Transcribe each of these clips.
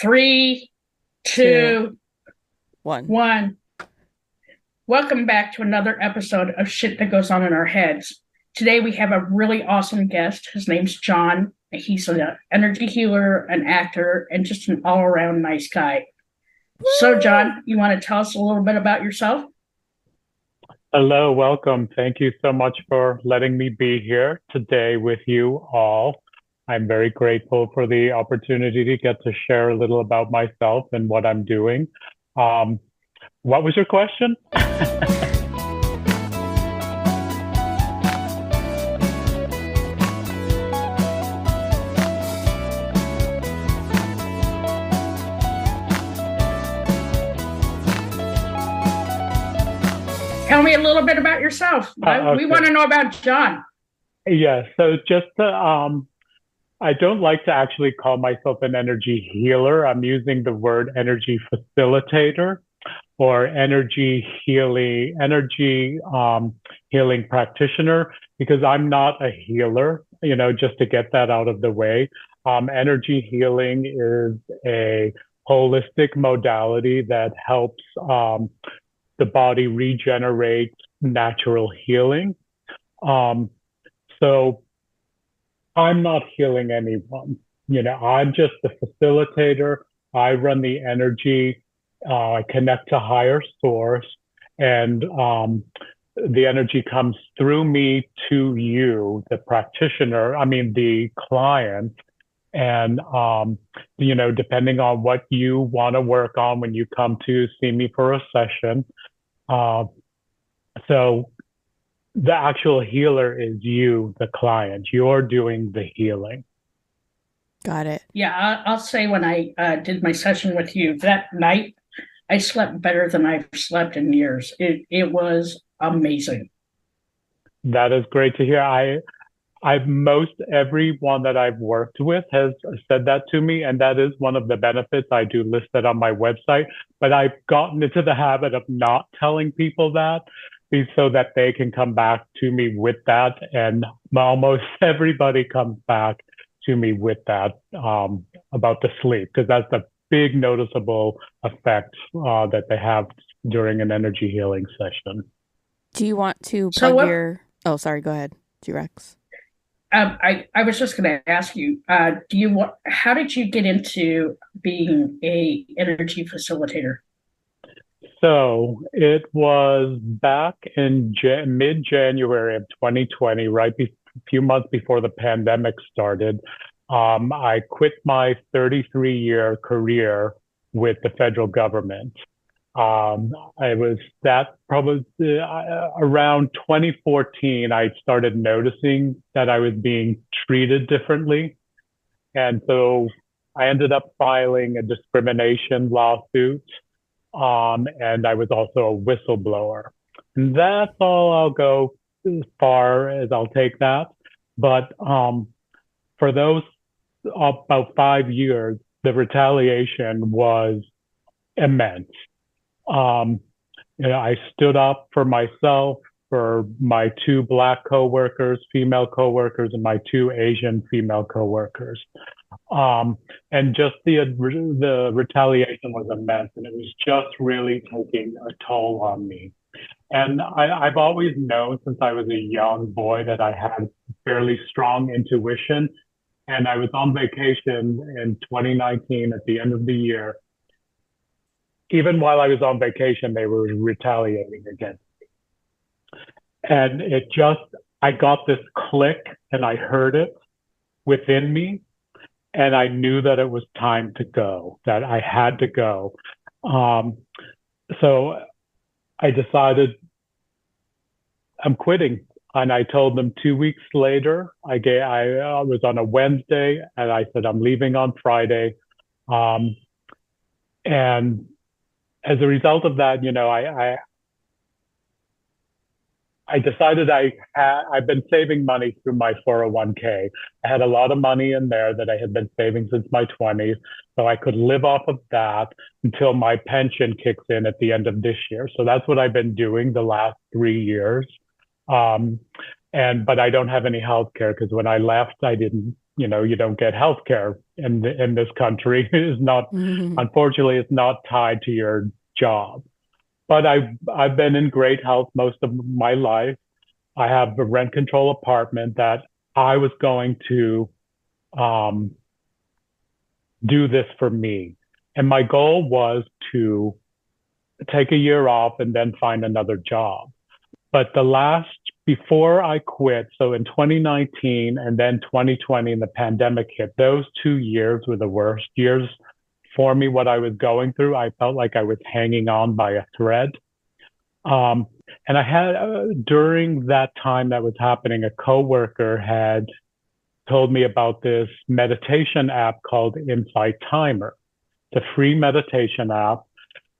Three, Two, two, one. one. Welcome back to another episode of Shit That Goes On in Our Heads. Today we have a really awesome guest. His name's John. He's an energy healer, an actor, and just an all-around nice guy. So, Woo! John, you want to tell us a little bit about yourself? Hello, welcome. Thank you so much for letting me be here today with you all. I'm very grateful for the opportunity to get to share a little about myself and what I'm doing. Um, what was your question? Tell me a little bit about yourself. We want to Okay. know about John. Yeah, so I don't like to actually call myself an energy healer. I'm using the word energy facilitator or healing practitioner because I'm not a healer, just to get that out of the way. Energy healing is a holistic modality that helps the body regenerate natural healing. Um, so I'm not healing anyone. I'm just the facilitator. I run the energy, connect to higher source, and the energy comes through me to you, the practitioner, the client. And, depending on what you want to work on when you come to see me for a session. Uh, so the actual healer is you, the client. You're doing the healing. Got it. Yeah, I'll say when I did my session with you that night, I slept better than I've slept in years. It was amazing. That is great to hear. I've most everyone that I've worked with has said that to me, and that is one of the benefits. I do list that on my website, but I've gotten into the habit of not telling people that so that they can come back to me with that. And almost everybody comes back to me with that about the sleep, because that's a big noticeable effect that they have during an energy healing session. Do you want to So plug what your? Oh, sorry. Go ahead, G-Rex. I was just going to ask you, how did you get into being a energy facilitator? So it was back in mid-January of 2020, a few months before the pandemic started. I quit my 33-year career with the federal government. I was that probably around 2014, I started noticing that I was being treated differently. And so I ended up filing a discrimination lawsuit, and I was also a whistleblower. And that's all I'll go as far as I'll take that. But for those about 5 years, the retaliation was immense. Um, I stood up for myself, for my two Black coworkers, female coworkers, and my two Asian female coworkers. Um, and just the retaliation was immense, and it was just really taking a toll on me. And I've always known since I was a young boy that I had fairly strong intuition. And I was on vacation in 2019 at the end of the year. Even while I was on vacation, they were retaliating against me. And I got this click and I heard it within me. And I knew that it was time to go, that I had to go. Um, so I decided I'm quitting. And I told them 2 weeks later, I was on a Wednesday and I said, I'm leaving on Friday. Um, and as a result of that, I decided I've been saving money through my 401k. I had a lot of money in there that I had been saving since my 20s, so I could live off of that until my pension kicks in at the end of this year. So that's what I've been doing the last 3 years. Um, but I don't have any health care because when I left, I didn't you don't get health care in this country. Is not, unfortunately, it's not tied to your job. But I've been in great health most of my life. I have a rent control apartment that I was going to um, do this for me. And my goal was to take a year off and then find another job. But before I quit, so in 2019 and then 2020, and the pandemic hit, those 2 years were the worst years for me. What I was going through, I felt like I was hanging on by a thread. Um, and I had, during that time that was happening, a coworker had told me about this meditation app called Insight Timer. It's a free meditation app.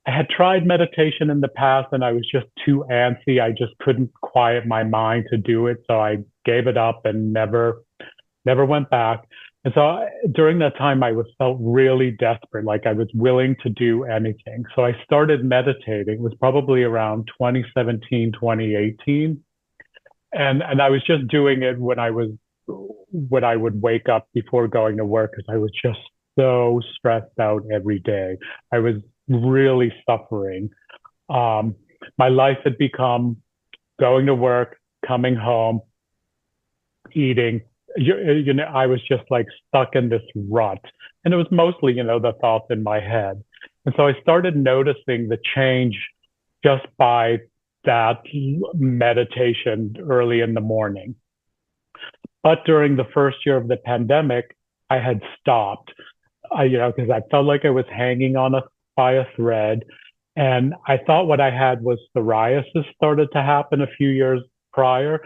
I had tried meditation in the past and I was just too antsy. I just couldn't quiet my mind to do it. So I gave it up and never went back. And so during that time, felt really desperate, like I was willing to do anything. So I started meditating. It was probably around 2017, 2018. And I was just doing it when I would wake up before going to work because I was just so stressed out every day. I was really suffering. My life had become going to work, coming home, eating. I was just like stuck in this rut. And it was mostly, the thoughts in my head. And so I started noticing the change just by that meditation early in the morning. But during the first year of the pandemic, I had stopped, because I felt like I was hanging by a thread. And I thought what I had was psoriasis started to happen a few years prior,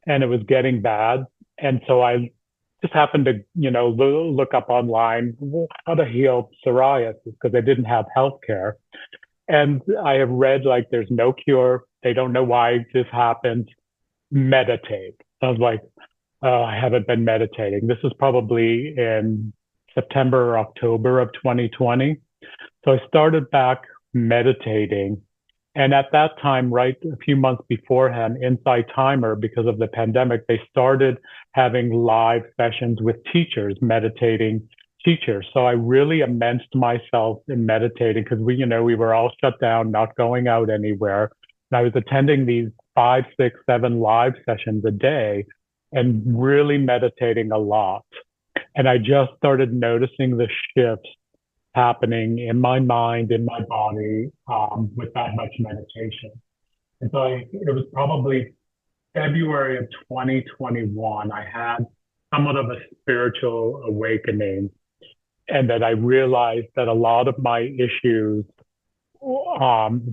and it was getting bad. And so I just happened to, look up online how to heal psoriasis because I didn't have health care. And I have read like there's no cure. They don't know why this happens. Meditate. I was like, oh, I haven't been meditating. This is probably in September or October of 2020. So I started back meditating. And at that time, right, a few months beforehand, Insight Timer, because of the pandemic, they started having live sessions with teachers, meditating teachers. So I really immersed myself in meditating because we were all shut down, not going out anywhere. And I was attending these 5, 6, 7 live sessions a day and really meditating a lot. And I just started noticing the shifts happening in my mind, in my body, with that much meditation. And so it was probably February of 2021, I had somewhat of a spiritual awakening, and that I realized that a lot of my issues,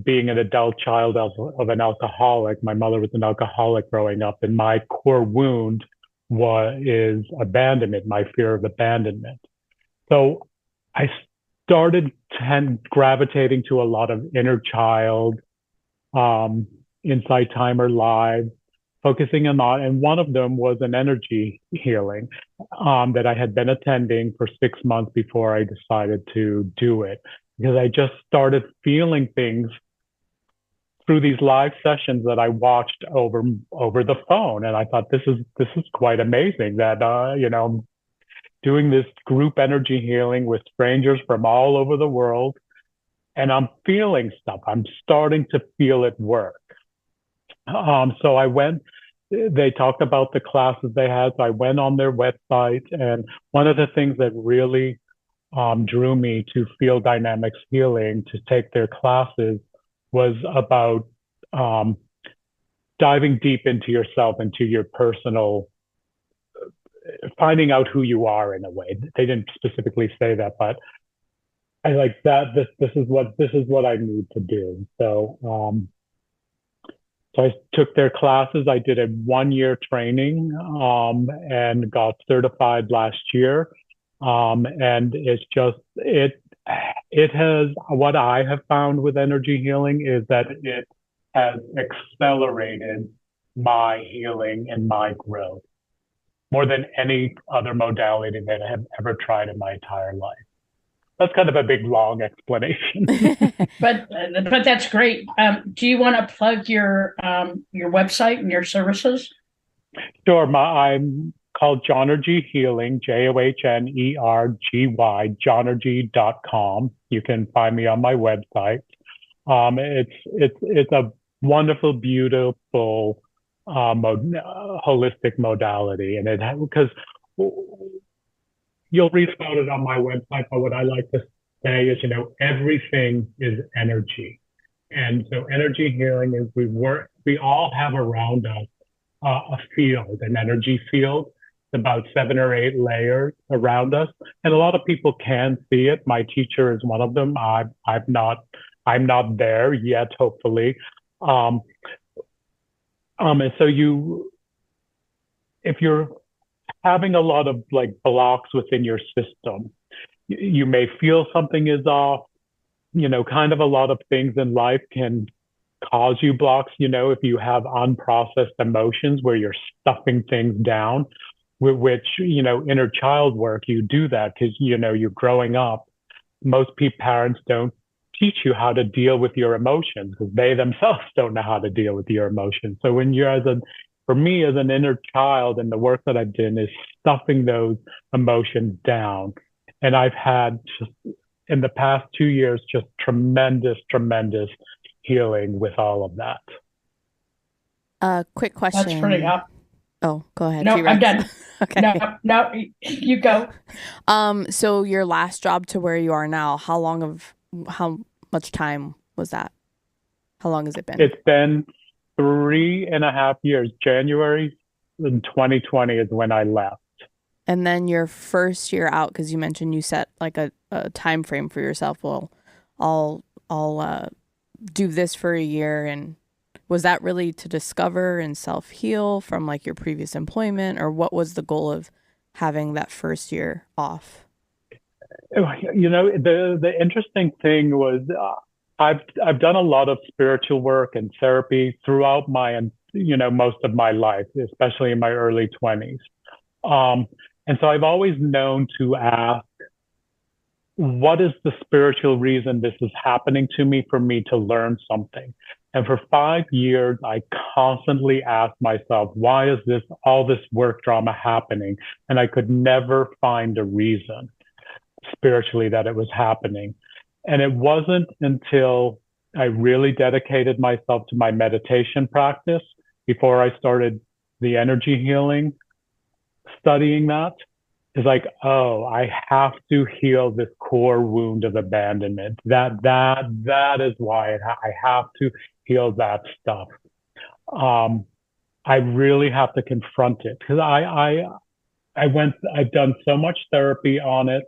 being an adult child of an alcoholic, my mother was an alcoholic growing up, and my core wound is abandonment, my fear of abandonment. So I started gravitating to a lot of inner child, Insight Timer live, focusing on that. And one of them was an energy healing that I had been attending for 6 months before I decided to do it, because I just started feeling things through these live sessions that I watched over the phone. And I thought, this is quite amazing that, I'm doing this group energy healing with strangers from all over the world. And I'm feeling stuff. I'm starting to feel it work. So I went, they talked about the classes they had. So I went on their website. And one of the things that really drew me to Field Dynamics Healing to take their classes was about diving deep into yourself, into your personal, finding out who you are in a way. They didn't specifically say that, but I like that. This is what I need to do. So I took their classes. I did a 1-year training and got certified last year. And it's just it has, what I have found with energy healing is that it has accelerated my healing and my growth more than any other modality that I have ever tried in my entire life. That's kind of a big, long explanation. But that's great. Do you want to plug your website and your services? Sure. I'm called Johnergy Healing, Johnergy, johnergy.com. You can find me on my website. It's a wonderful, beautiful holistic modality, and it because you'll read about it on my website. But what I like to say is, everything is energy, and so energy healing is we all have around us a field, an energy field. It's about 7 or 8 layers around us, and a lot of people can see it. My teacher is one of them. I'm not there yet, hopefully. And so if you're having a lot of like blocks within your system, you may feel something is off. Kind of a lot of things in life can cause you blocks. If you have unprocessed emotions where you're stuffing things down, which, inner child work, you do that because, you're growing up. Most parents don't teach you how to deal with your emotions because they themselves don't know how to deal with your emotions. So when for me as an inner child, and the work that I've done is stuffing those emotions down. And I've had just in the past 2 years, just tremendous, tremendous healing with all of that. Quick question. That's pretty up. Oh, go ahead. No, T-Rex. I'm done. Okay. No, you go. So your last job to where you are now, how much time was that? How long has it been? It's been 3.5 years. January in 2020 is when I left. And then your first year out, because you mentioned you set like a time frame for yourself. Well, I'll do this for a year. And was that really to discover and self-heal from like your previous employment, or what was the goal of having that first year off? The interesting thing was I've done a lot of spiritual work and therapy throughout most of my life, especially in my early 20s. And so I've always known to ask, what is the spiritual reason this is happening to me for me to learn something? And for 5 years, I constantly asked myself, why is all this work drama happening? And I could never find a reason spiritually that it was happening. And it wasn't until I really dedicated myself to my meditation practice before I started the energy healing, studying that. It's like, oh, I have to heal this core wound of abandonment. That is why I have to heal that stuff. I really have to confront it because I've done so much therapy on it.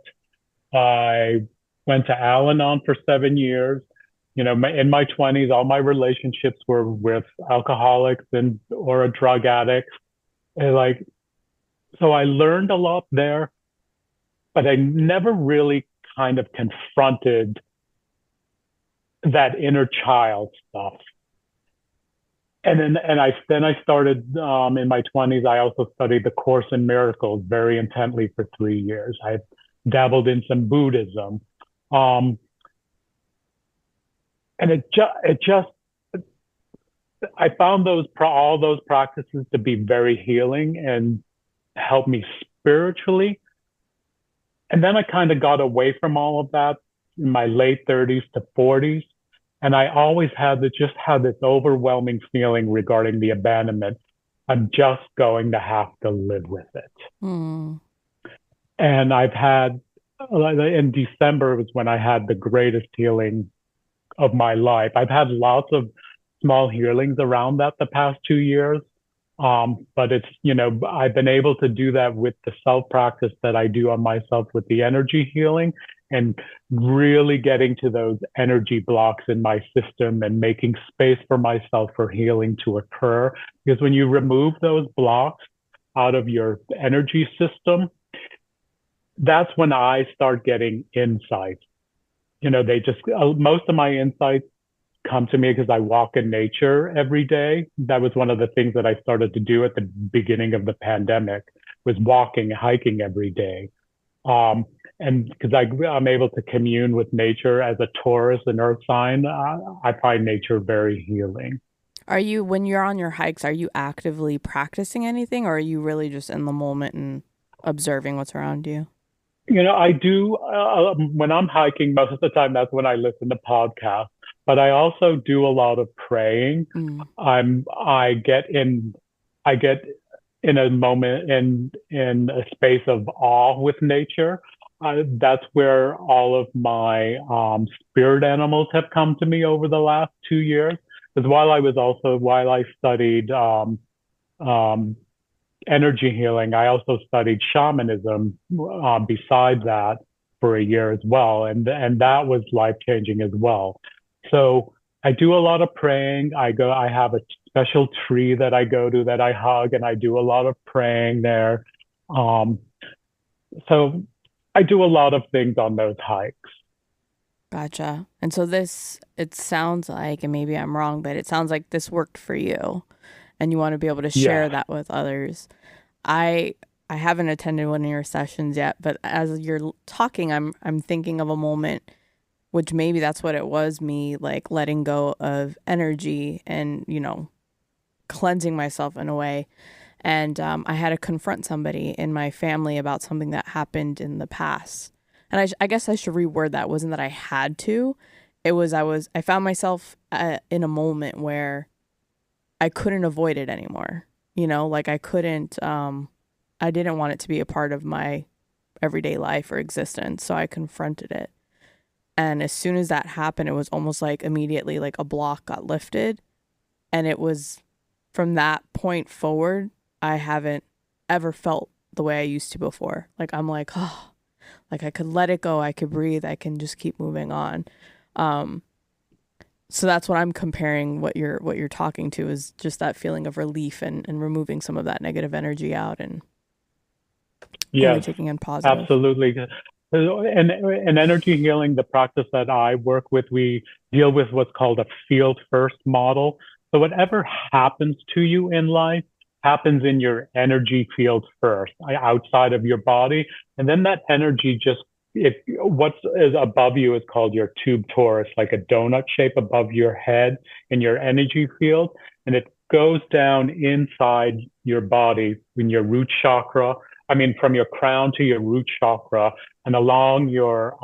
I went to Al-Anon for 7 years. In my 20s, all my relationships were with alcoholics or drug addicts. And so I learned a lot there, but I never really kind of confronted that inner child stuff. And then I started in my 20s. I also studied the Course in Miracles very intently for 3 years. I dabbled in some Buddhism, and I found all those practices to be very healing and help me spiritually. And then I kind of got away from all of that in my late 30s to 40s. And I always had this overwhelming feeling regarding the abandonment. I'm just going to have to live with it. Mm. And in December was when I had the greatest healing of my life. I've had lots of small healings around that the past 2 years. But I've been able to do that with the self practice that I do on myself with the energy healing, and really getting to those energy blocks in my system and making space for myself for healing to occur. Because when you remove those blocks out of your energy system, that's when I start getting insights. Most of my insights come to me because I walk in nature every day. That was one of the things that I started to do at the beginning of the pandemic, was walking, hiking every day. And because I'm able to commune with nature as a Taurus, an earth sign, I find nature very healing. Are you, when you're on your hikes, are you actively practicing anything, or are you really just in the moment and observing what's around you? I do when I'm hiking, most of the time that's when I listen to podcasts, but I also do a lot of praying. Mm, I'm I get in a moment in a space of awe with nature. That's where all of my spirit animals have come to me over the last 2 years. Because while I studied um, energy healing. I also studied shamanism besides that for a year as well, and that was life changing as well. So I do a lot of praying. I have a special tree that I go to that I hug, and I do a lot of praying there. Um, so I do a lot of things on those hikes. gotcha. And so this, it sounds like, and maybe I'm wrong, but it sounds like this worked for you and you want to be able to share Yes. that with others. I I haven't attended one of your sessions yet, but as you're talking, I'm thinking of a moment which maybe that's what it was, me like letting go of energy and, cleansing myself in a way. And I had to confront somebody in my family about something that happened in the past. And I guess I should reword that. It wasn't that I had to. It was I found myself in a moment where I couldn't avoid it anymore. Like I couldn't. I didn't want it to be a part of my everyday life or existence, so I confronted it. And as soon as that happened, it was almost like immediately like a block got lifted, and it was from that point forward, I haven't ever felt the way I used to before. Like I'm like, oh, like I could let it go, I could breathe, I can just keep moving on. Um, so that's what I'm comparing what you're talking to is just that feeling of relief and removing some of that negative energy out and only Yes, taking in positive. absolutely. And energy healing, the practice that I work with, we deal with what's called a field first model. So whatever happens to you in life happens in your energy field first, outside of your body. And then that energy just, if what's is above you is called your tube torus, like a donut shape above your head in your energy field. And it goes down inside your body in your root chakra. I mean, from your crown to your root chakra and along your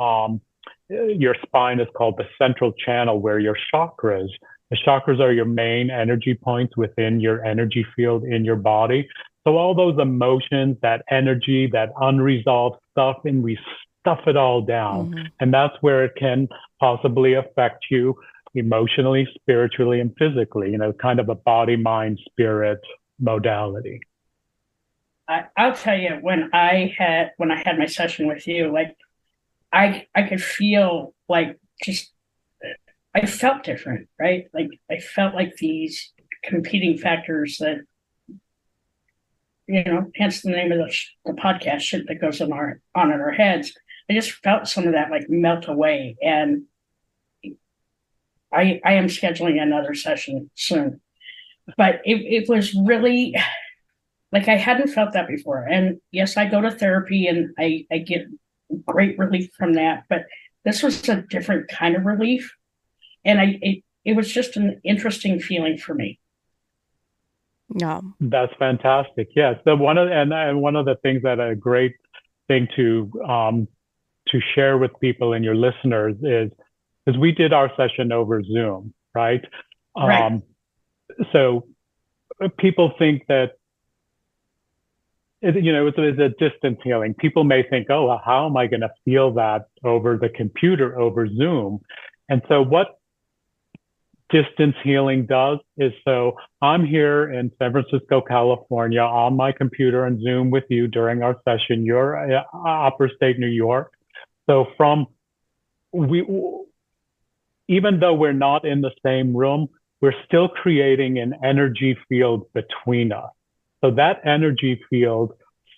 spine is called the central channel where your chakras. The chakras are your main energy points within your energy field in your body. So all those emotions, that energy, that unresolved stuff, and we stuff it all down. Mm-hmm. And that's where it can possibly affect you emotionally, spiritually, and physically, kind of a body, mind, spirit modality. I'll tell you when I had my session with you, like I could feel like just I felt different, right? Like I felt like these competing factors that hence the name of the podcast, shit that goes on in our heads. I just felt some of that like melt away, and I am scheduling another session soon. But it was really like I hadn't felt that before. And yes, I go to therapy and I get great relief from that. But this was a different kind of relief. And it was just an interesting feeling for me. Yeah. That's fantastic. Yes, and one of the things that a great thing to share with people and your listeners is because we did our session over Zoom, right? Right. So people think that it's a distance healing. People may think, oh, well, how am I going to feel that over the computer over Zoom? And so what distance healing does is so I'm here in San Francisco, California on my computer and Zoom with you during our session. You're upstate New York. So we, even though we're not in the same room, we're still creating an energy field between us. So that energy field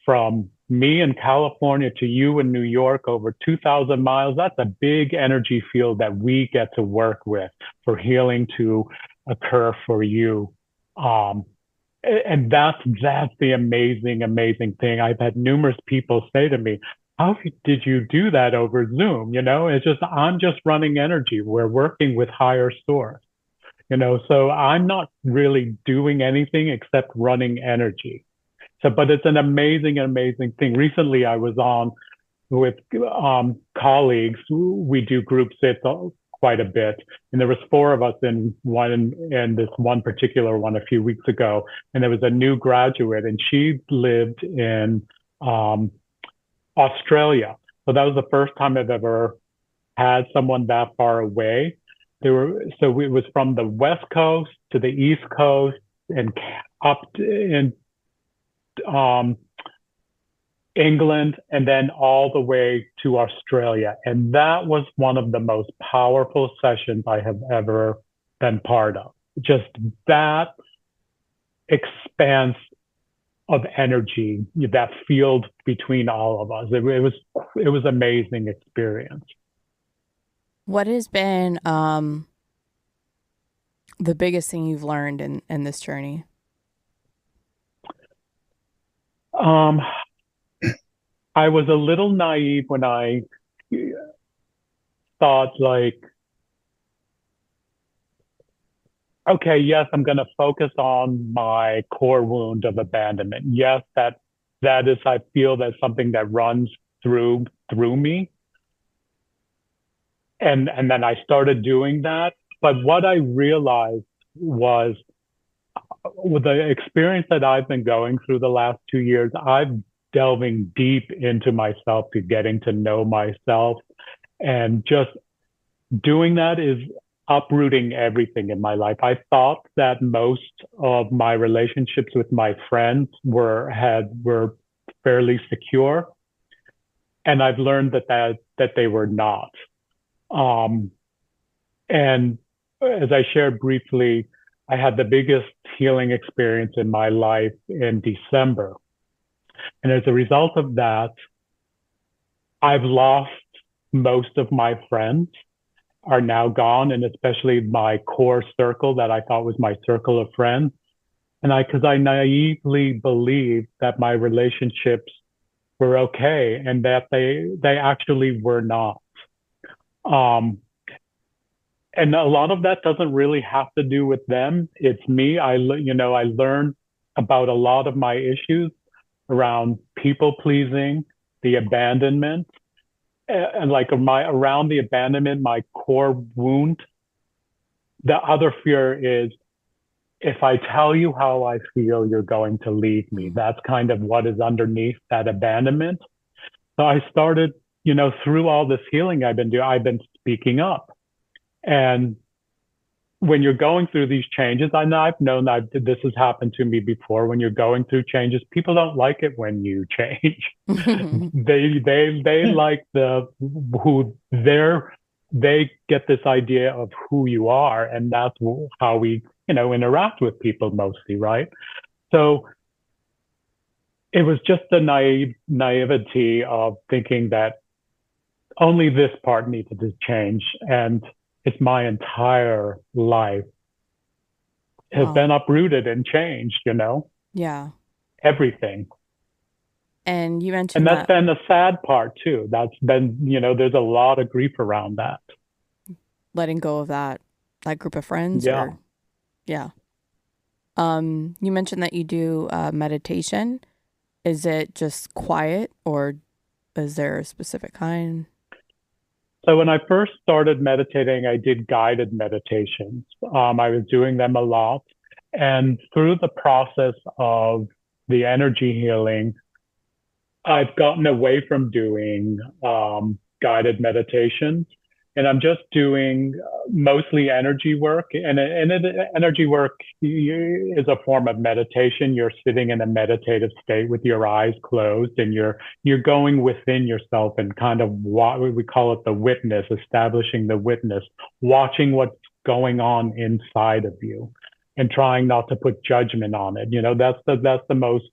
from me in California to you in New York over 2,000 miles, that's a big energy field that we get to work with for healing to occur for you. And that's the amazing thing. I've had numerous people say to me, how did you do that over Zoom? It's just, I'm just running energy. We're working with higher source. So I'm not really doing anything except running energy. So, but it's an amazing, amazing thing. Recently, I was on with colleagues. We do group sits quite a bit, and there was four of us in this one particular one a few weeks ago, and there was a new graduate, and she lived in um, Australia. So that was the first time I've ever had someone that far away. So it was from the West Coast to the East Coast and up in um, England and then all the way to Australia. And that was one of the most powerful sessions I have ever been part of. Just that expanse of energy, that field between all of us. It was amazing experience. What has been the biggest thing you've learned in this journey? Um, I was a little naive when I thought like, okay, yes, I'm going to focus on my core wound of abandonment. Yes, that is, I feel that's something that runs through me. And then I started doing that. But what I realized was with the experience that I've been going through the last 2 years, I'm delving deep into myself to getting to know myself. And just doing that is uprooting everything in my life. I thought that most of my relationships with my friends were fairly secure. And I've learned that they were not. Um, and as I shared briefly, I had the biggest healing experience in my life in December. And as a result of that, I've lost most of my friends are now gone, and especially my core circle that I thought was my circle of friends. And because I naively believed that my relationships were okay and that they actually were not. Um, and a lot of that doesn't really have to do with them. It's me. I learned about a lot of my issues around people pleasing, the abandonment, and like around the abandonment, my core wound. The other fear is if I tell you how I feel, you're going to leave me. That's kind of what is underneath that abandonment. So I started, through all this healing I've been doing, I've been speaking up. And when you're going through these changes, I've known that this has happened to me before. When you're going through changes, people don't like it when you change. They like they get this idea of who you are, and that's how we interact with people mostly, right? So it was just the naivety of thinking that only this part needed to change, and it's my entire life has been uprooted and changed, Yeah. everything. And you mentioned that's been the sad part too. That's been, there's a lot of grief around that. Letting go of that group of friends. Yeah. Yeah. You mentioned that you do meditation. Is it just quiet or is there a specific kind? So when I first started meditating, I did guided meditations. I was doing them a lot. And through the process of the energy healing, I've gotten away from doing guided meditations. And I'm just doing mostly energy work. And energy work is a form of meditation. You're sitting in a meditative state with your eyes closed, and you're going within yourself and kind of what we call it the witness, establishing the witness, watching what's going on inside of you, and trying not to put judgment on it. That's the most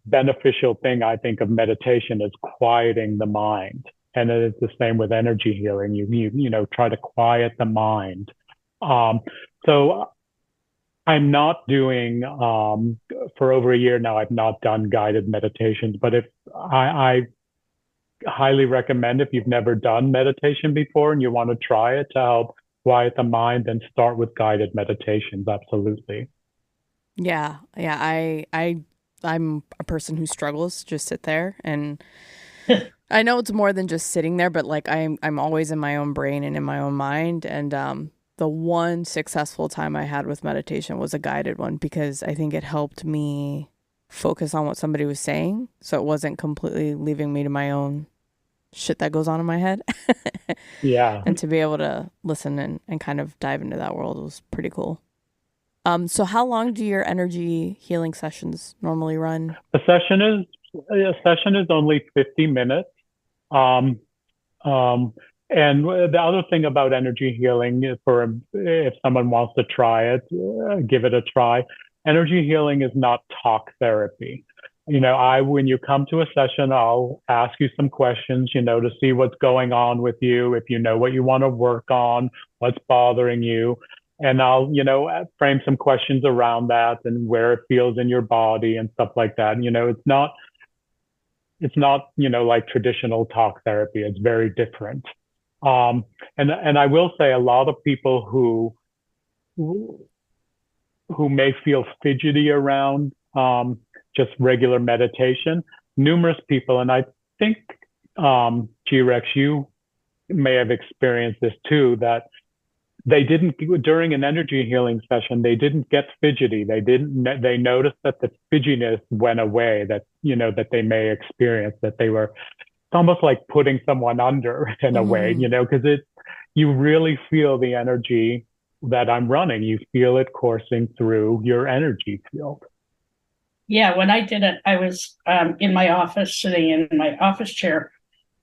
beneficial thing I think of meditation is quieting the mind. And it's the same with energy healing. You try to quiet the mind. So I'm not doing for over a year now. I've not done guided meditations, but if I highly recommend if you've never done meditation before and you want to try it to help quiet the mind, then start with guided meditations. Absolutely. Yeah, yeah. I'm a person who struggles to just sit there, and I know it's more than just sitting there, but like I'm always in my own brain and in my own mind. And the one successful time I had with meditation was a guided one because I think it helped me focus on what somebody was saying, so it wasn't completely leaving me to my own shit that goes on in my head. Yeah. And to be able to listen and kind of dive into that world was pretty cool. So how long do your energy healing sessions normally run? A session is only 50 minutes. Um, um, and the other thing about energy healing, for if someone wants to try it, give it a try. Energy healing is not talk therapy. When you come to a session, I'll ask you some questions, to see what's going on with you, if you know what you want to work on, what's bothering you. And I'll, frame some questions around that and where it feels in your body and stuff like that. It's not, like traditional talk therapy. It's very different. And I will say a lot of people who may feel fidgety around just regular meditation, numerous people, and I think G-Rex, you may have experienced this too, that they didn't, during an energy healing session, they didn't get fidgety. They noticed that the fidgetiness went away, that they may experience, that they were, it's almost like putting someone under in a way, Mm. because you really feel the energy that I'm running. You feel it coursing through your energy field. Yeah, when I did it, I was in my office, sitting in my office chair.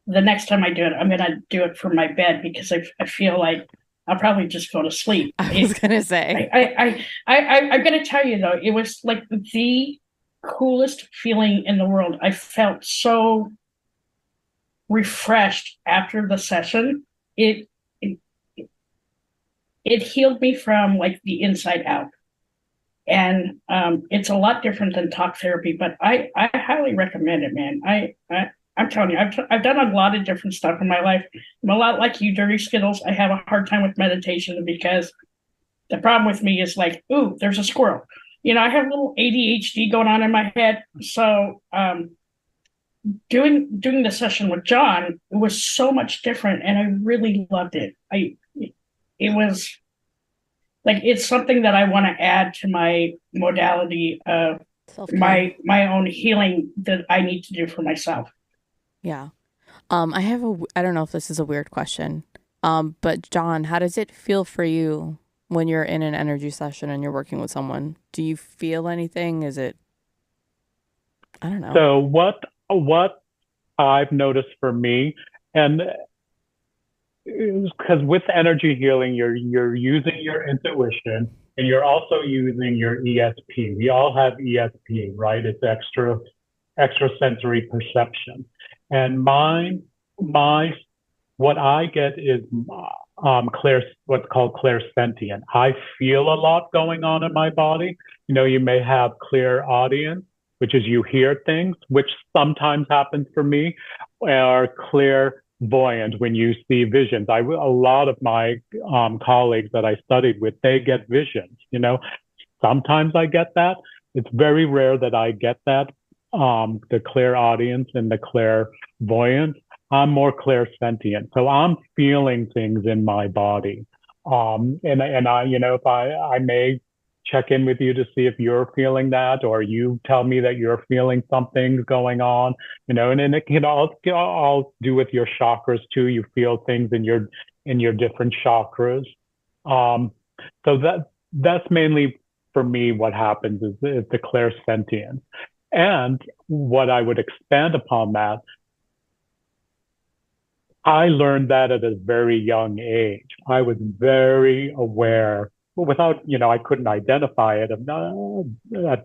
The next time I do it, I'm going to do it from my bed because I feel like I'll probably just go to sleep. I was gonna say. I'm going to tell you though, it was like the coolest feeling in the world. I felt so refreshed after the session. It it healed me from like the inside out. And it's a lot different than talk therapy, but I highly recommend it, man. I'm telling you, I've done a lot of different stuff in my life. I'm a lot like you, Dirty Skittles. I have a hard time with meditation because the problem with me is like, ooh, there's a squirrel. I have a little ADHD going on in my head. So doing the session with John was so much different, and I really loved it. It was like it's something that I want to add to my modality of Self-care. my own healing that I need to do for myself. Yeah. I don't know if this is a weird question. But John, how does it feel for you when you're in an energy session and you're working with someone? Do you feel anything? I don't know. So what I've noticed for me, and because with energy healing, you're using your intuition and you're also using your ESP. We all have ESP, right? It's extrasensory perception. And my what I get is what's called clairsentient. I feel a lot going on in my body. You may have clairaudience, which is you hear things, which sometimes happens for me, or clairvoyant when you see visions. A lot of my colleagues that I studied with, they get visions. Sometimes I get that. It's very rare that I get that. The clairaudience and the clairvoyance. I'm more clairsentient, so I'm feeling things in my body. And I, if I may check in with you to see if you're feeling that, or you tell me that you're feeling something going on, and then it can all do with your chakras too. You feel things in your different chakras. Um, so that's mainly for me what happens is the clairsentience. And what I would expand upon that, I learned that at a very young age. I was very aware, without, I couldn't identify it at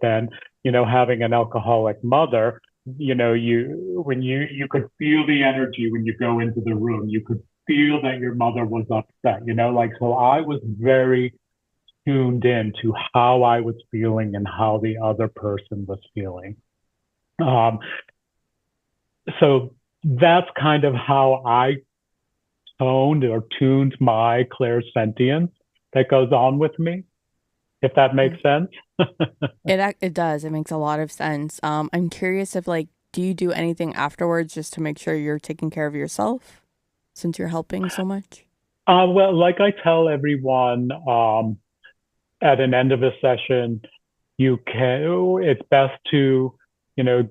then, having an alcoholic mother, when you could feel the energy when you go into the room, you could feel that your mother was upset, so I was very tuned in to how I was feeling and how the other person was feeling. So that's kind of how I toned or tuned my clairsentience that goes on with me, if that makes sense. It does. It makes a lot of sense. I'm curious if like, do you do anything afterwards just to make sure you're taking care of yourself since you're helping so much? Well, like I tell everyone, at an end of a session, it's best to, you know,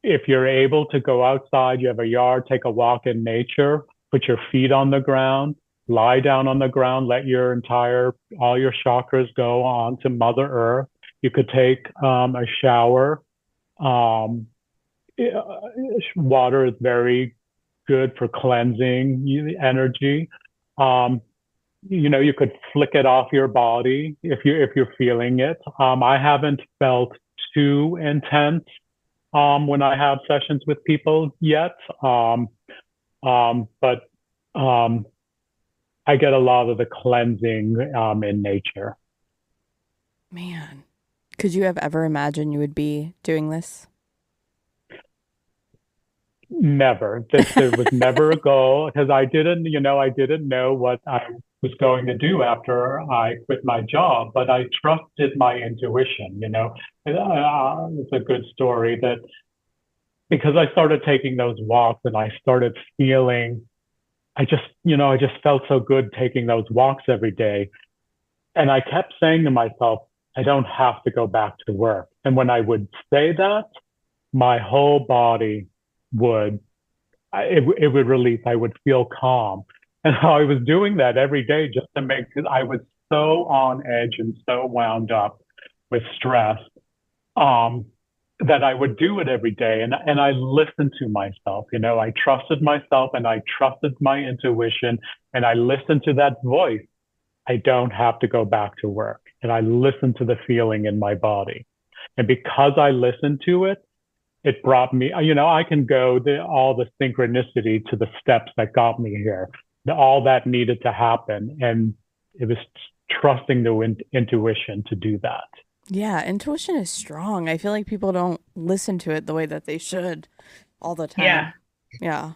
if you're able to go outside, you have a yard, take a walk in nature, put your feet on the ground, lie down on the ground, let all your chakras go on to Mother Earth. You could take a shower. Um, Water is very good for cleansing energy. Um, you could flick it off your body if you're feeling it. I haven't felt too intense when I have sessions with people yet. But I get a lot of the cleansing in nature. Man, could you have ever imagined you would be doing this? Never. There was never a goal because I didn't know what I was going to do after I quit my job, but I trusted my intuition. It's a good story that because I started taking those walks and I started feeling, I just felt so good taking those walks every day. And I kept saying to myself, I don't have to go back to work. And when I would say that, my whole body would it would release. I would feel calm. And I was doing that every day just to make because I was so on edge and so wound up with stress um, that I would do it every day. And I listened to myself. I trusted myself and I trusted my intuition and I listened to that voice. I don't have to go back to work. And I listened to the feeling in my body. And because I listened to it, it brought me, I can go all the synchronicity to the steps that got me here, all that needed to happen. And it was trusting the intuition to do that. Yeah, intuition is strong. I feel like people don't listen to it the way that they should all the Yeah. time. Yeah.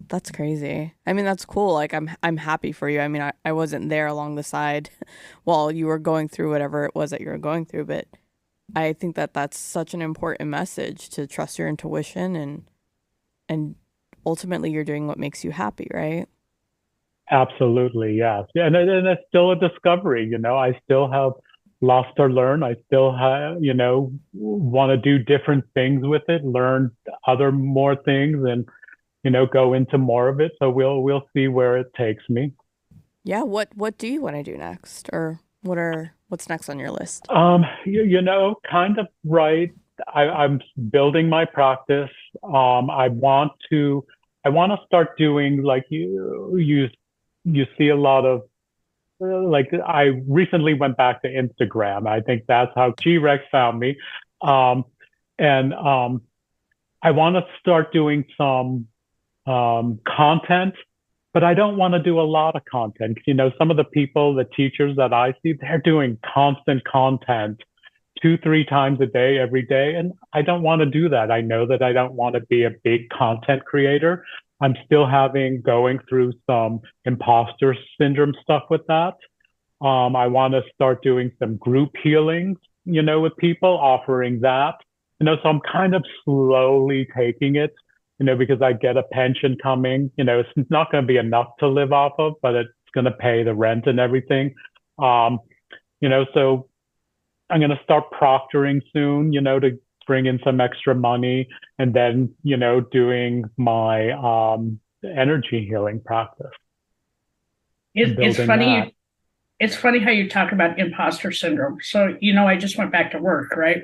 That's crazy. I mean, that's cool. Like I'm happy for you. I mean, I wasn't there along the side while you were going through whatever it was that you were going through, but I think that that's such an important message to trust your intuition and ultimately you're doing what makes you happy, right? Absolutely, yes. Yeah, and it's still a discovery. I still have lots to learn. I still have, want to do different things with it, learn other more things, and go into more of it. So we'll see where it takes me. Yeah, what do you want to do next or what's next on your list? Kind of right. I'm building my practice. I want to start doing like you see a lot of like I recently went back to Instagram. I think that's how G-Rex found me. Um, and I want to start doing some content, but I don't want to do a lot of content. Some of the people, the teachers that I see, they're doing constant content 2, 3 times a day, every day. And I don't want to do that. I know that I don't want to be a big content creator. I'm still going through some imposter syndrome stuff with that. I want to start doing some group healings, with people, offering that. So I'm kind of slowly taking it, because I get a pension coming. It's not going to be enough to live off of, but it's going to pay the rent and everything. So I'm going to start proctoring soon, to bring in some extra money and then, doing my energy healing practice and It's building that. funny. It's funny how you talk about imposter syndrome. So, I just went back to work, right?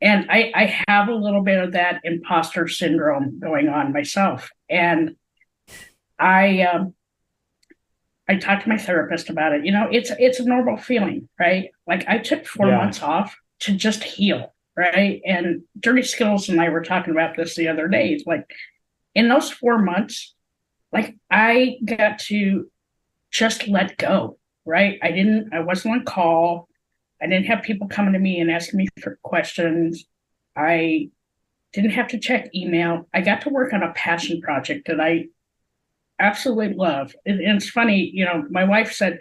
And I have a little bit of that imposter syndrome going on myself. And I I talked to my therapist about it. It's a normal feeling, right? Like I took four Yeah. months off to just heal, right? And Dirty Skills and I were talking about this the other day. It's like in those 4 months, like I got to just let go, right? I wasn't on call. I didn't have people coming to me and asking me for questions. I didn't have to check email. I got to work on a passion project that I absolute love. And it's funny, my wife said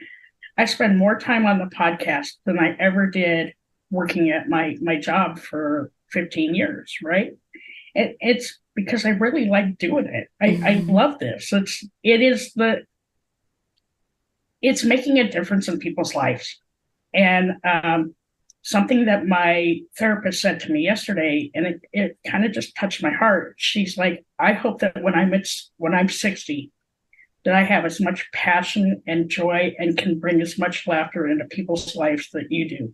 I spend more time on the podcast than I ever did working at my job for 15 years, right? It's because I really like doing it. I Mhm. love this. It's making a difference in people's lives. And something that my therapist said to me yesterday, and it kind of just touched my heart. She's like, I hope that when I'm 60, that I have as much passion and joy and can bring as much laughter into people's lives that you do.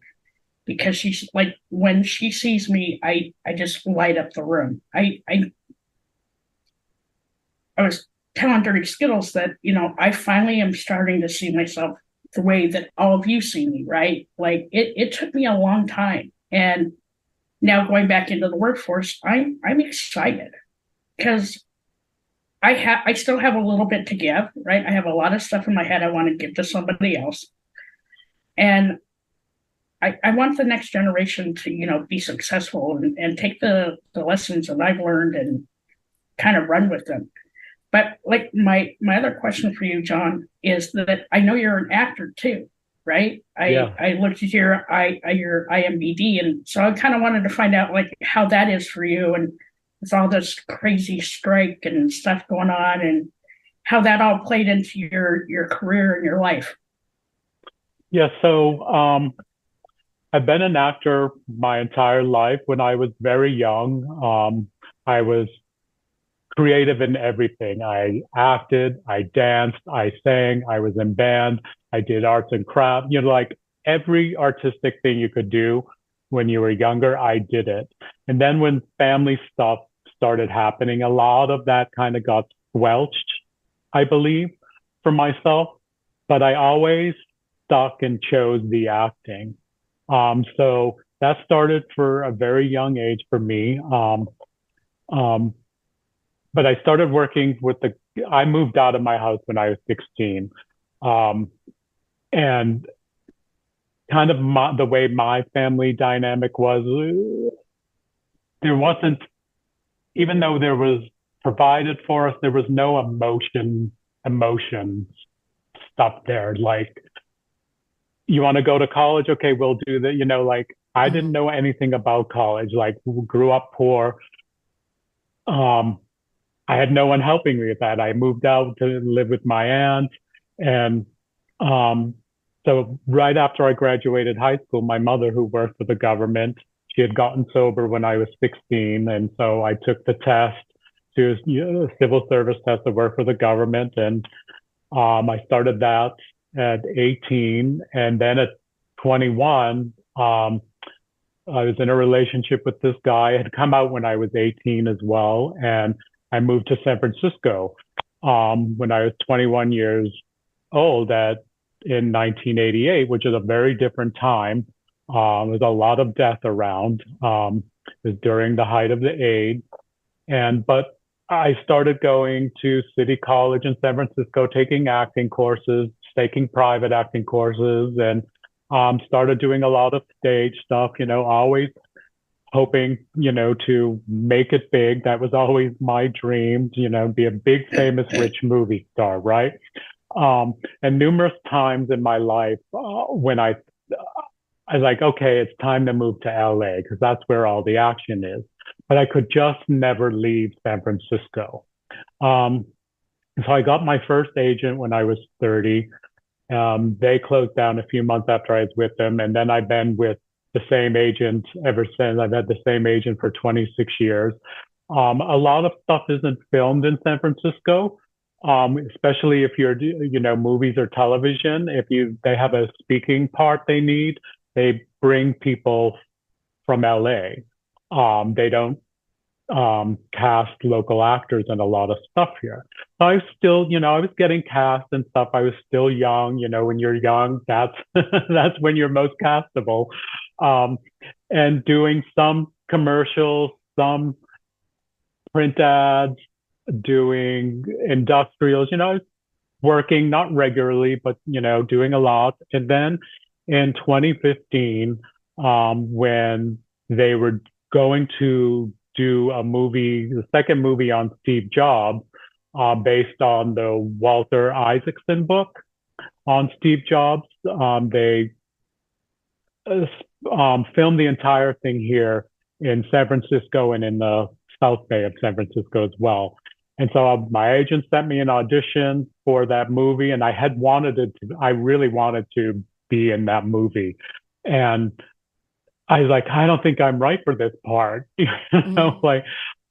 Because she's like, when she sees me, I just light up the room. I was telling Dirty Skittles that, I finally am starting to see myself the way that all of you see me, right? Like it took me a long time. And now going back into the workforce, I'm excited because I still have a little bit to give, right? I have a lot of stuff in my head I want to give to somebody else. And I want the next generation to, be successful and take the lessons that I've learned and kind of run with them. But like my other question for you, John, is that I know you're an actor too, right? I Yeah. I looked at your IMDb, and so I kind of wanted to find out like how that is for you, and with all this crazy strike and stuff going on, and how that all played into your career and your life. Yeah. So I've been an actor my entire life. When I was very young, I was creative in everything. I acted, I danced, I sang, I was in band, I did arts and crafts, like every artistic thing you could do when you were younger, I did it. And then when family stuff started happening, a lot of that kind of got squelched, I believe, for myself. But I always stuck and chose the acting. So that started for a very young age for me. Um, but I started working I moved out of my house when I was 16. Um, and kind of the way my family dynamic was, there wasn't, even though there was provided for us, there was no emotion stuff there. Like, you want to go to college? Okay, we'll do that. Like, I didn't Mhm. know anything about college, like, grew up poor. Um, I had no one helping me with that. I moved out to live with my aunt. And um, so right after I graduated high school, my mother, who worked for the government, she had gotten sober when I was 16. And so I took the test to a civil service test to work for the government. And I started that at 18. And then at 21, I was in a relationship with this guy. It had come out when I was 18 as well. And I moved to San Francisco when I was 21 years old in 1988, which is a very different time. There's a lot of death around. It was during the height of the AIDS. But I started going to City College in San Francisco, taking acting courses, taking private acting courses, and started doing a lot of stage stuff, always hoping, to make it big. That was always my dream, be a big, famous, rich movie star, right? And numerous times in my life when I was like, okay, it's time to move to LA because that's where all the action is. But I could just never leave San Francisco. Um, so I got my first agent when I was 30. They closed down a few months after I was with them. And then I've been with the same agent ever since. I've had the same agent for 26 years. A lot of stuff isn't filmed in San Francisco, especially if you're, movies or television. They have a speaking part they need, they bring people from LA. They don't cast local actors and a lot of stuff here. So I was still, I was getting cast and stuff. I was still young. When you're young, that's that's when you're most castable. Um, and doing some commercials, some print ads, doing industrials. I was working not regularly, but doing a lot. And then in 2015, when they were going to do a movie, the second movie on Steve Jobs, based on the Walter Isaacson book on Steve Jobs. They filmed the entire thing here in San Francisco and in the South Bay of San Francisco as well. And so my agent sent me an audition for that movie, and I really wanted to be in that movie. And I was like, I don't think I'm right for this part. Like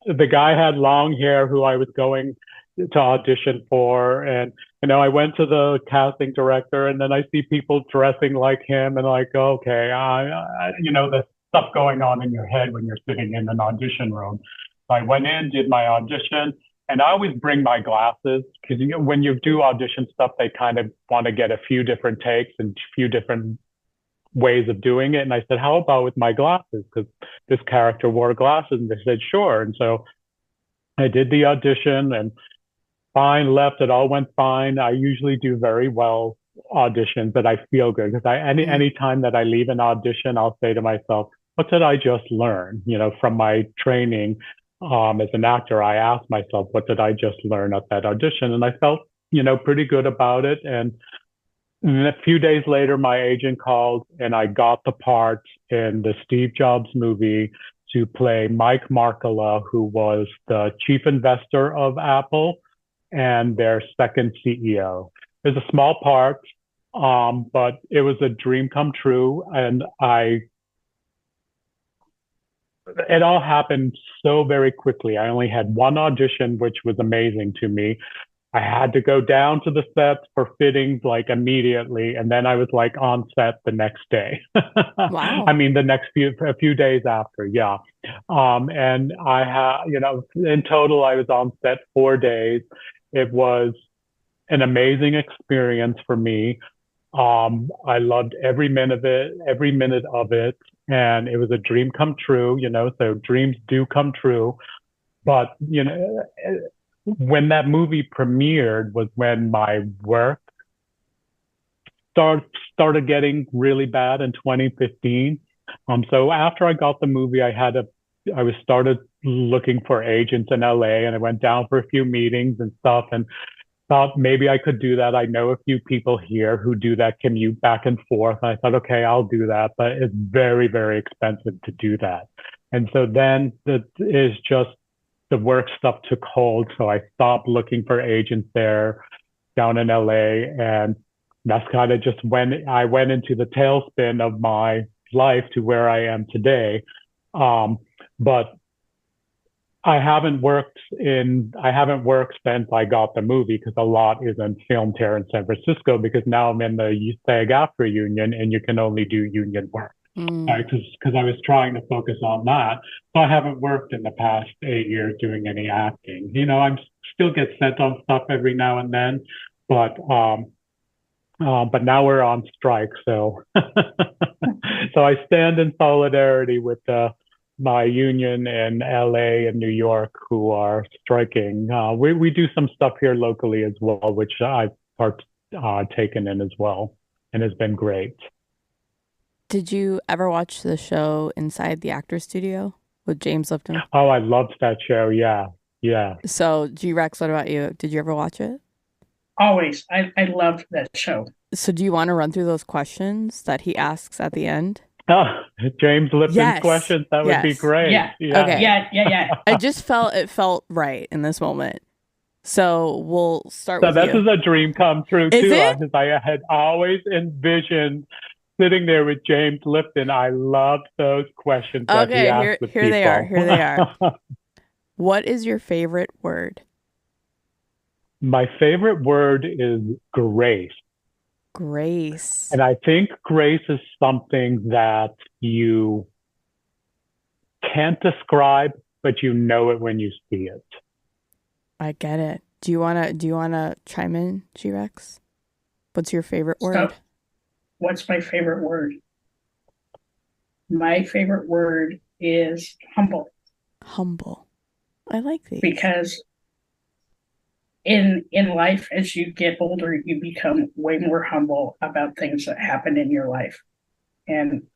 the guy had long hair who I was going to audition for. And, I went to the casting director and then I see people dressing like him and like, okay, the stuff going on in your head when you're sitting in an audition room. So I went in, did my audition, and I always bring my glasses because when you do audition stuff, they kind of want to get a few different takes and a few different ways of doing it. And I said, how about with my glasses? Because this character wore glasses. And they said, sure. And so I did the audition and fine, left. It all went fine. I usually do very well auditions that I feel good because any time that I leave an audition, I'll say to myself, what did I just learn? From my training as an actor, I asked myself, what did I just learn at that audition? And I felt, pretty good about it. And a few days later, my agent called and I got the part in the Steve Jobs movie to play Mike Markkula, who was the chief investor of Apple and their second CEO. It was a small part, but it was a dream come true. And it all happened so very quickly. I only had one audition, which was amazing to me. I had to go down to the sets for fittings like immediately, and then I was like on set the next day. Wow. I mean, a few days after, yeah. And I had, in total, I was on set 4 days. It was an amazing experience for me. I loved every minute of it, and it was a dream come true. So dreams do come true, but when that movie premiered was when my work started getting really bad in 2015. So after I got the movie, I was started looking for agents in LA, and I went down for a few meetings and stuff, and thought maybe I could do that. I know a few people here who do that commute back and forth. And I thought, okay, I'll do that, but it's very, very expensive to do that. And so then the work stuff took hold. So I stopped looking for agents there down in LA. And that's kind of just when I went into the tailspin of my life to where I am today. But I haven't worked since I got the movie because a lot isn't filmed here in San Francisco because now I'm in the SAG-AFTRA union and you can only do union work. Because I was trying to focus on that. So I haven't worked in the past 8 years doing any acting. I still get sent on stuff every now and then, but now we're on strike. So so I stand in solidarity with my union in LA and New York who are striking. We do some stuff here locally as well, which I've taken in as well, and has been great. Did you ever watch the show Inside the Actor Studio with James Lipton? Oh, I loved that show. Yeah. Yeah. So, G-Rex, what about you? Did you ever watch it? Always. I loved that show. So do you want to run through those questions that he asks at the end? Oh, James Lipton's questions. That would be great. Yeah. Okay. Yeah. It felt right in this moment. So we'll start with you. So this is a dream come true too. Because I had always envisioned sitting there with James Lipton. I loved those questions that he asked with here people. They are. What is your favorite word? My favorite word is grace. Grace. And I think grace is something that you can't describe, but you know it when you see it. I get it. Do you wanna chime in, G-Rex? What's your favorite word? What's my favorite word? My favorite word is humble. Humble. I like these. Because in life, as you get older, you become way more humble about things that happen in your life. And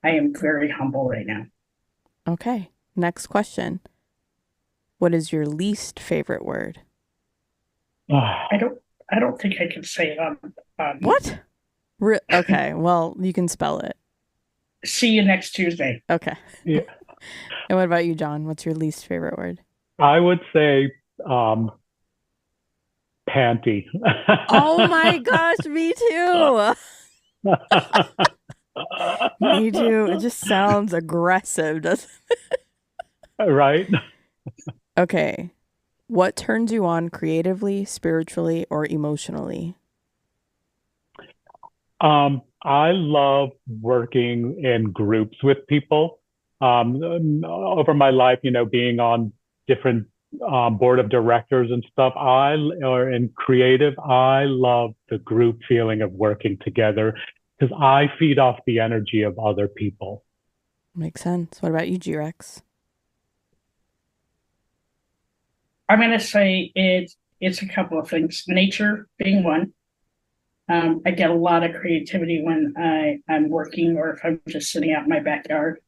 I am very humble right now. Okay. Next question. What is your least favorite word? I don't think I can say it on What? Okay, well, you can spell it. See you next Tuesday. Okay. Yeah, And what about you, John? What's your least favorite word? I would say panty. Oh my gosh, me too. Me too. It just sounds aggressive, doesn't Right? it? Okay. What turns you on creatively, spiritually, or emotionally? I love working in groups with people. Over my life, being on different board of directors and stuff, or in creative, I love the group feeling of working together because I feed off the energy of other people. Makes sense. What about you, G-Rex? I'm going to say it's a couple of things. Nature being one. I get a lot of creativity when I'm working or if I'm just sitting out in my backyard.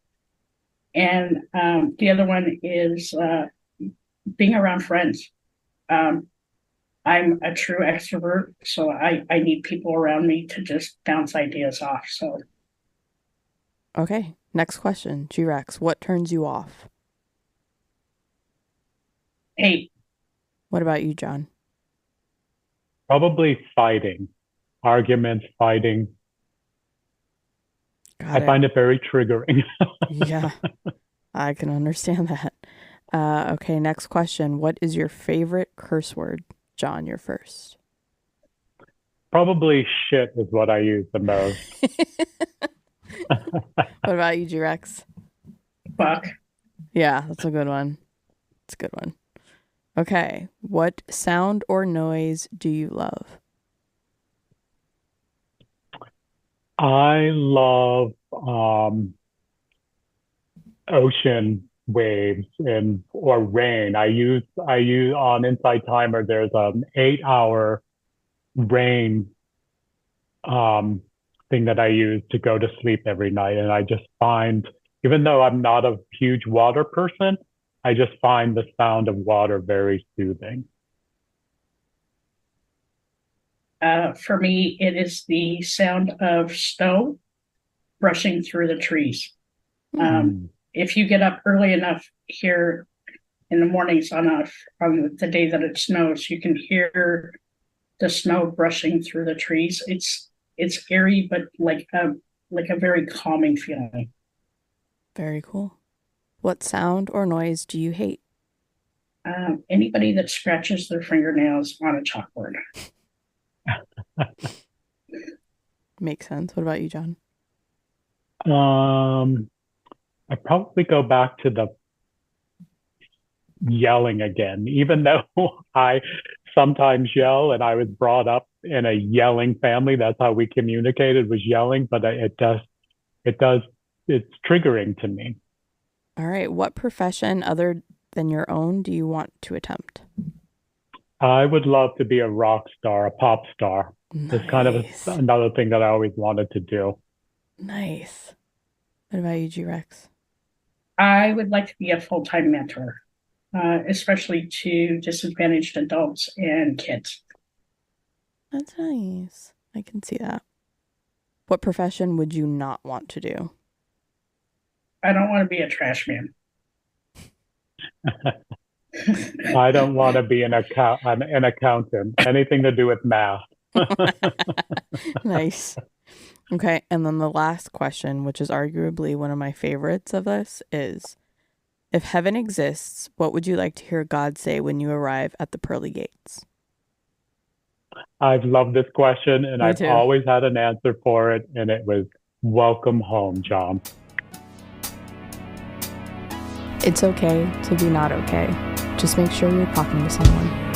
And the other one is being around friends. Um, I'm a true extrovert, so I need people around me to just bounce ideas off. So, Okay. Next question. G-Rex, what turns you off? hey, What about you, John? Probably fighting, arguments, fighting. Got I it. find it very triggering. Yeah, I can understand that. Okay, next question. What is your favorite curse word? John, you're first. Probably shit is what I use the most. What about you, G-Rex? fuck. Yeah, that's a good one. It's a good one. Okay, what sound or noise do you love? I love ocean waves and or rain. I use on Inside Timer. There's an 8 hour rain um, thing that I use to go to sleep every night, and I just find, even though I'm not a huge water person, I just find the sound of water very soothing. For me, it is the sound of snow brushing through the trees. Hmm. Um, if you get up early enough here in the mornings on the day that it snows, you can hear the snow brushing through the trees. It's eerie, but like a very calming feeling. Very cool. What sound or noise do you hate? Anybody that scratches their fingernails on a chalkboard. Makes sense. What about you, John? Um, I probably go back to the yelling again, even though I sometimes yell and I was brought up in a yelling family. That's how we communicated, was yelling, but it does, it's triggering to me. All right. What profession other than your own do you want to attempt? I would love to be a rock star, a pop star. It's kind of Nice. another thing that I always wanted to do. Nice. What about you, G-Rex? I would like to be a full-time mentor, especially to disadvantaged adults and kids. That's nice. I can see that. What profession would you not want to do? I don't want to be a trash man. I don't want to be an accountant, anything to do with math. Nice. Okay, and then the last question, which is arguably one of my favorites of this, is if heaven exists, what would you like to hear God say when you arrive at the pearly gates? I've loved this question and Me I've too. always had an answer for it, and it was welcome home, John. It's okay to be not okay. Just make sure you're talking to someone.